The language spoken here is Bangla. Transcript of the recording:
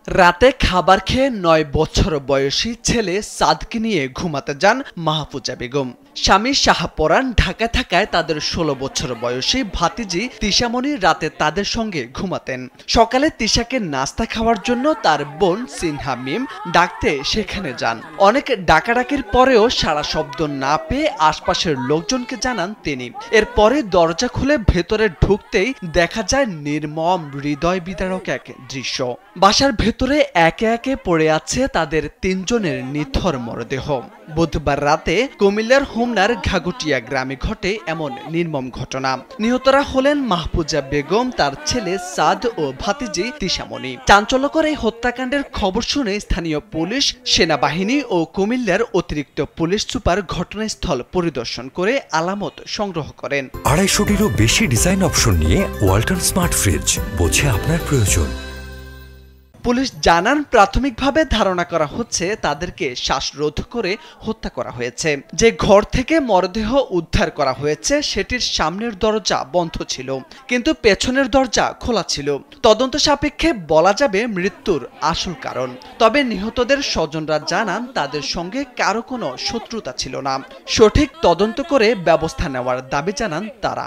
রাতে খাবার খেয়ে ৯ বছর বয়সী ছেলে সাদকে নিয়ে ঘুমাতে যান মাহফুজা বেগম। স্বামী শাহপরান ঢাকায় থাকায় তাদের ১৬ বছর বয়সী ভাতিজি তিশামণি রাতে তাদের সঙ্গে ঘুমাতেন। সকালে তিশাকে নাস্তা খাওয়ার জন্য তার বোন সিনহা মিম ডাকতে সেখানে যান। অনেক ডাকাডাকির পরেও সারা শব্দ না পেয়ে আশপাশের লোকজনকে জানান তিনি। এরপরে দরজা খুলে ভেতরে ঢুকতেই দেখা যায় নির্মম হৃদয় বিদারক এক দৃশ্য। বাসার ভেতরে একে একে পড়ে আছে তাদের ৩ জনের নিথর মরদেহ। বুধবার রাতে কুমিল্লার হোমনার ঘাঘটিয়া গ্রামে ঘটে এমন নির্মম ঘটনা। নিহতরা হলেন মাহফুজা বেগম, তার ছেলে সাদ ও ভাতিজি তিশামণি। চাঞ্চল্যকর এই হত্যাকাণ্ডের খবর শুনে স্থানীয় পুলিশ, সেনাবাহিনী ও কুমিল্লার অতিরিক্ত পুলিশ সুপার ঘটনাস্থল পরিদর্শন করে আলামত সংগ্রহ করেন। ২৫০টিরও বেশি ডিজাইন অপশন নিয়ে ওয়ালটন স্মার্ট ফ্রিজ, বোঝে আপনার প্রয়োজন। পুলিশ জানান, প্রাথমিকভাবে ধারণা করা হচ্ছে তাদেরকে শ্বাসরোধ করে হত্যা করা হয়েছে। যে ঘর থেকে মরদেহ উদ্ধার করা হয়েছে সেটির সামনের দরজা বন্ধ ছিল, কিন্তু পেছনের দরজা খোলা ছিল। তদন্ত সাপেক্ষে বলা যাবে মৃত্যুর আসল কারণ। তবে নিহতদের স্বজনরা জানান তাদের সঙ্গে কারো কোনো শত্রুতা ছিল না। সঠিক তদন্ত করে ব্যবস্থা নেওয়ার দাবি জানান তারা।